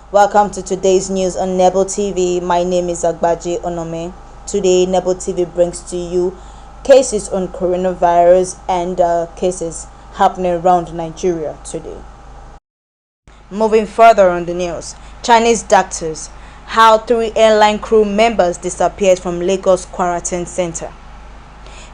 Welcome to today's news on Nebo TV. My name is Abacha Onome. Today, Nebo TV brings to you cases on coronavirus and cases happening around Nigeria today. Moving further on the news, Chinese doctors, how 3 airline crew members disappeared from Lagos quarantine center.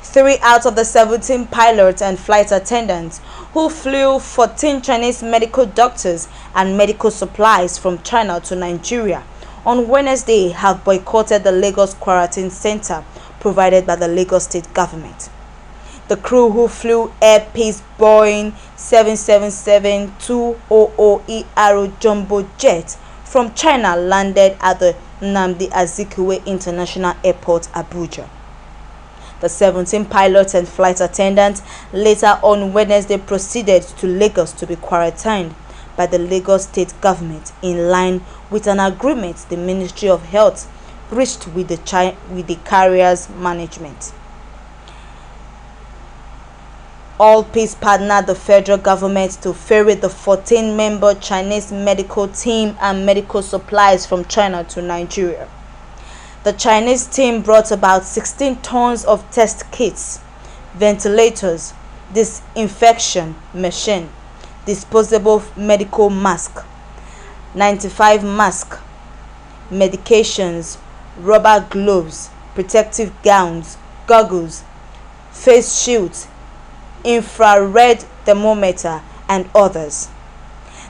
3 out of the 17 pilots and flight attendants who flew 14 Chinese medical doctors and medical supplies from China to Nigeria on Wednesday have boycotted the Lagos quarantine center provided by the Lagos state government. The crew, who flew Air Peace Boeing 777-200ER jumbo jet from China, landed at the Nnamdi Azikiwe International Airport, Abuja. The 17 pilots and flight attendants later on Wednesday proceeded to Lagos to be quarantined by the Lagos state government in line with an agreement the Ministry of Health reached with the carrier's management. All Peace partnered the federal government to ferry the 14-member Chinese medical team and medical supplies from China to Nigeria. The Chinese team brought about 16 tons of test kits, ventilators, disinfection machine, disposable medical mask, 95 masks, medications, rubber gloves, protective gowns, goggles, face shields, infrared thermometer, and others.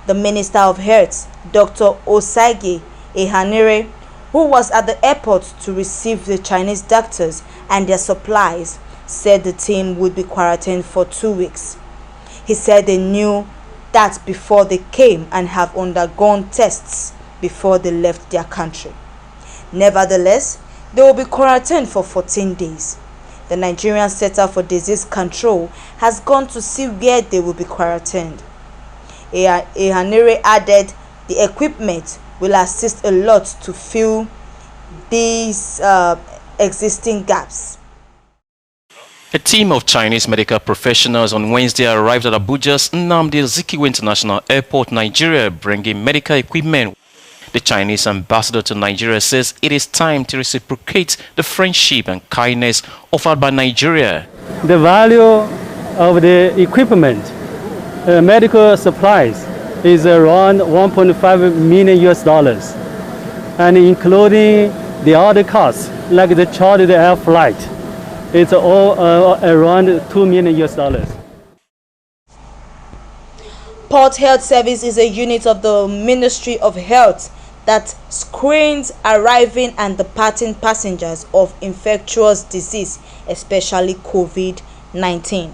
The Minister of Health, Dr. Osage Ehanire, who was at the airport to receive the Chinese doctors and their supplies, said the team would be quarantined for 2 weeks. He said they knew that before they came and have undergone tests before they left their country. Nevertheless, they will be quarantined for 14 days. The Nigerian Center for Disease Control has gone to see where they will be quarantined. Ehanire added the equipment will assist a lot to fill these existing gaps. A team of Chinese medical professionals on Wednesday arrived at Abuja's Nnamdi Azikiwe International Airport, Nigeria, bringing medical equipment. The Chinese ambassador to Nigeria says it is time to reciprocate the friendship and kindness offered by Nigeria. The value of the equipment, medical supplies, is around 1.5 million US dollars, and including the other costs like the chartered air flight, it's all around 2 million US dollars. Port Health Service is a unit of the Ministry of Health that screens arriving and departing passengers of infectious disease, especially COVID-19.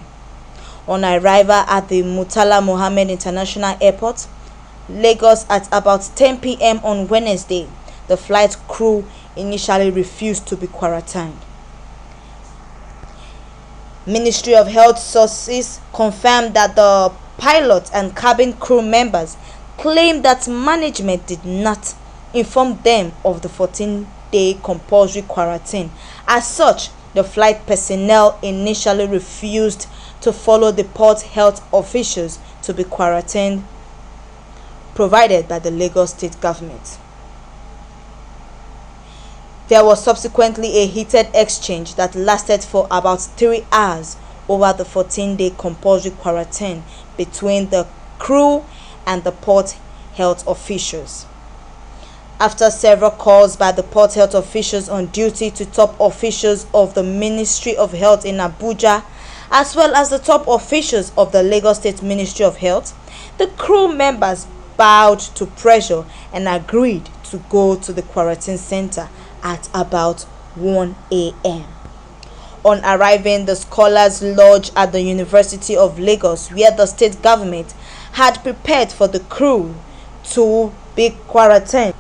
On arrival at the Murtala Mohammed International Airport, Lagos at about 10 p.m. on Wednesday, the flight crew initially refused to be quarantined. Ministry of Health sources confirmed that the pilot and cabin crew members claimed that management did not inform them of the 14-day compulsory quarantine. As such, the flight personnel initially refused to follow the port health officials to be quarantined provided by the Lagos state government. There was subsequently a heated exchange that lasted for about 3 hours over the 14-day compulsory quarantine between the crew and the port health officials. After several calls by the port health officials on duty to top officials of the Ministry of Health in Abuja, as well as the top officials of the Lagos State Ministry of Health, the crew members bowed to pressure and agreed to go to the quarantine center at about 1 a.m. On arriving, the scholars lodged at the University of Lagos, where the state government had prepared for the crew to be quarantined.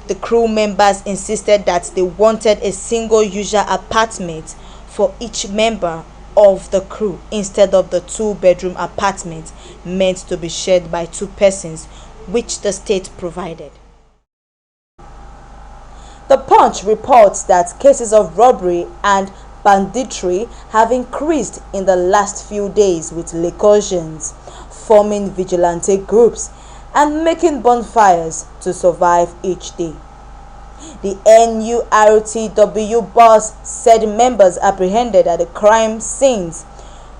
The crew members insisted that they wanted a single user apartment for each member of the crew instead of the 2-bedroom apartment meant to be shared by 2 persons, which the state provided. The Punch reports that cases of robbery and banditry have increased in the last few days, with Lagosians forming vigilante groups and making bonfires to survive each day. The NURTW boss said members apprehended at the crime scenes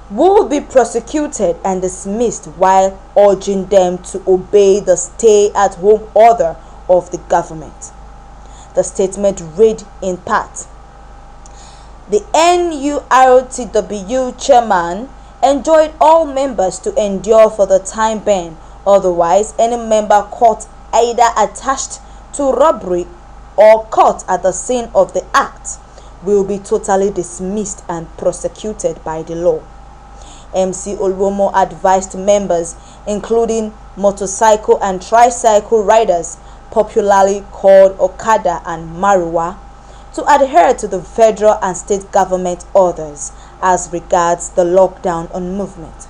will be prosecuted and dismissed while urging them to obey the stay-at-home order of the government. The statement read in part, "The NURTW chairman enjoined all members to endure for the time being, otherwise any member caught either attached to robbery or caught at the scene of the act will be totally dismissed and prosecuted by the law." MC Olwomo advised members, including motorcycle and tricycle riders, popularly called Okada and Marua, to adhere to the federal and state government orders as regards the lockdown on movement.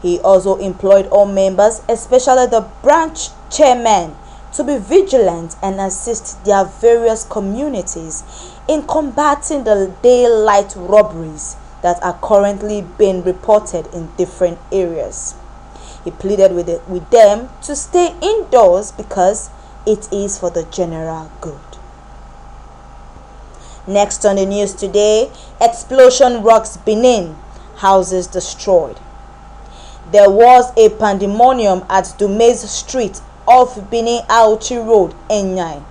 He also employed all members, especially the branch chairmen, to be vigilant and assist their various communities in combating the daylight robberies that are currently being reported in different areas. He pleaded with them to stay indoors because it is for the general good. Next on the news today, explosion rocks Benin, houses destroyed. There was a pandemonium at Dumais Street off Benin Auchi Road, Enyai,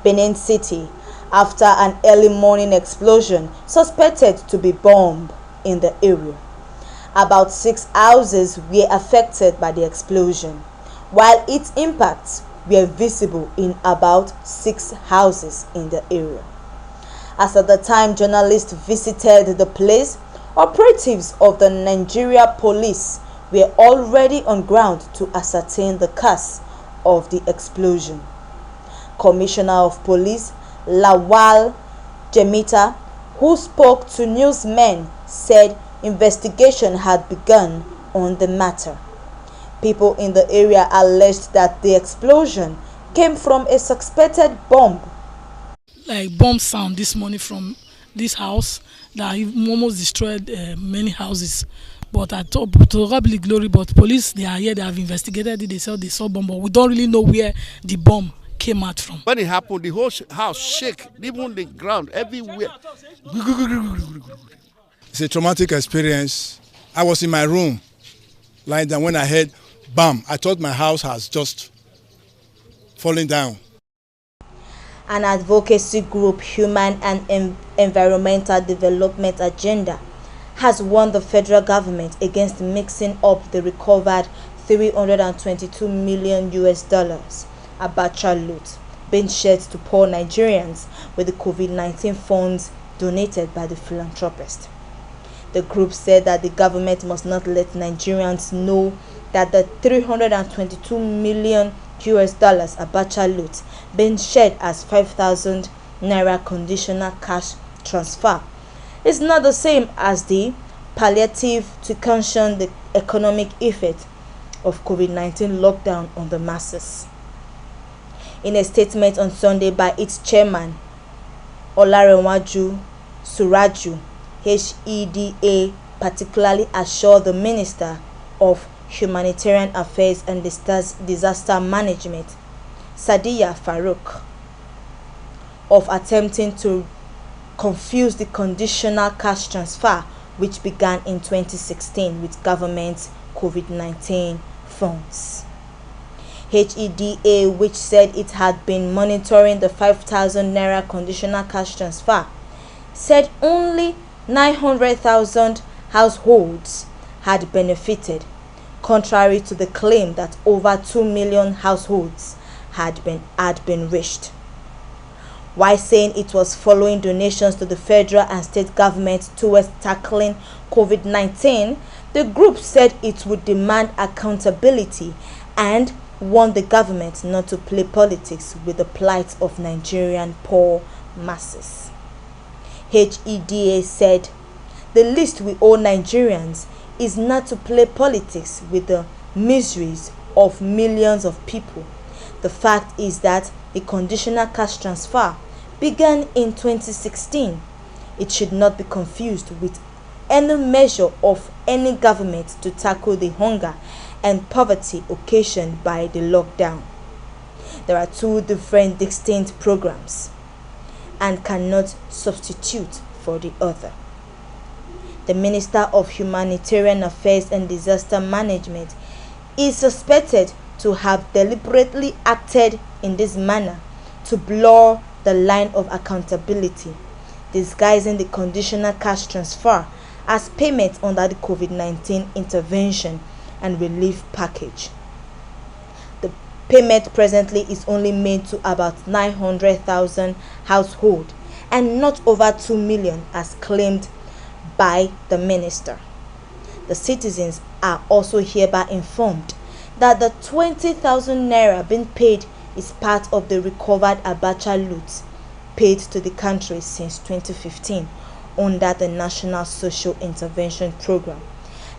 Benin City, after an early morning explosion suspected to be bomb in the area. About 6 houses were affected by the explosion, while its impacts were visible in about 6 houses in the area. As at the time journalists visited the place, operatives of the Nigeria police were already on ground to ascertain the cause of the explosion. Commissioner of Police Lawal Jemita, who spoke to newsmen, said investigation had begun on the matter. People in the area alleged that the explosion came from a suspected bomb. Like bomb sound this morning from this house that almost destroyed many houses. But I thought, to God be the glory, but police, they are here, they have investigated it, they said they saw bomb, but we don't really know where the bomb came out from. When it happened, the whole house shake, even the ground, everywhere. It's a traumatic experience. I was in my room, lying down, when I heard bam. I thought my house has just fallen down. An advocacy group, Human and Environmental Development Agenda, has warned the federal government against mixing up the recovered $322 million Abacha loot being shared to poor Nigerians with the COVID-19 funds donated by the philanthropist. The group said that the government must not let Nigerians know that the $322 million Abacha loot being shared as 5,000 naira conditional cash transfer is not the same as the palliative to cushion the economic effect of COVID-19 lockdown on the masses. In a statement on Sunday by its chairman, Olarewaju Suraju, HEDA particularly assured the Minister of Humanitarian Affairs and Disaster Management, Sadiya Farouk, of attempting to confuse the conditional cash transfer which began in 2016 with government's COVID-19 funds. HEDA, which said it had been monitoring the 5,000 naira conditional cash transfer, said only 900,000 households had benefited, contrary to the claim that over 2 million households had been reached. While saying it was following donations to the federal and state governments towards tackling COVID-19, the group said it would demand accountability and warned the government not to play politics with the plight of Nigerian poor masses. HEDA said, "The least we owe Nigerians is not to play politics with the miseries of millions of people. The fact is that the conditional cash transfer began in 2016. It should not be confused with any measure of any government to tackle the hunger and poverty occasioned by the lockdown. There are two different distinct programs and cannot substitute for the other. The Minister of Humanitarian Affairs and Disaster Management is suspected to have deliberately acted in this manner to blur the line of accountability, disguising the conditional cash transfer as payment under the COVID-19 intervention and relief package. The payment presently is only made to about 900,000 households and not over 2 million as claimed by the minister. The citizens are also hereby informed that the 20,000 naira being paid is part of the recovered Abacha loot paid to the country since 2015 under the National Social Intervention Program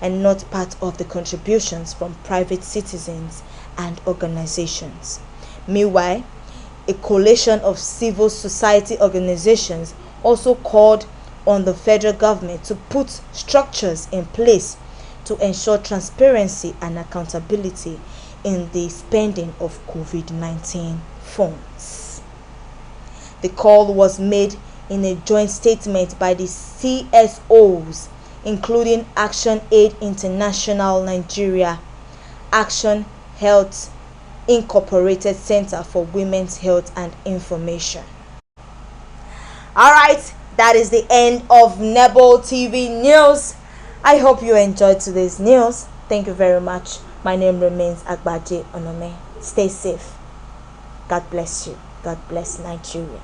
and not part of the contributions from private citizens and organizations. Meanwhile, a coalition of civil society organizations also called on the federal government to put structures in place to ensure transparency and accountability in the spending of COVID-19 funds. The call was made in a joint statement by the CSOs, including Action Aid International Nigeria, Action Health Incorporated Center for Women's Health and Information. Alright, that is the end of Nebo TV News. I hope you enjoyed today's news. Thank you very much. My name remains Agbaje Onome. Stay safe. God bless you. God bless Nigeria.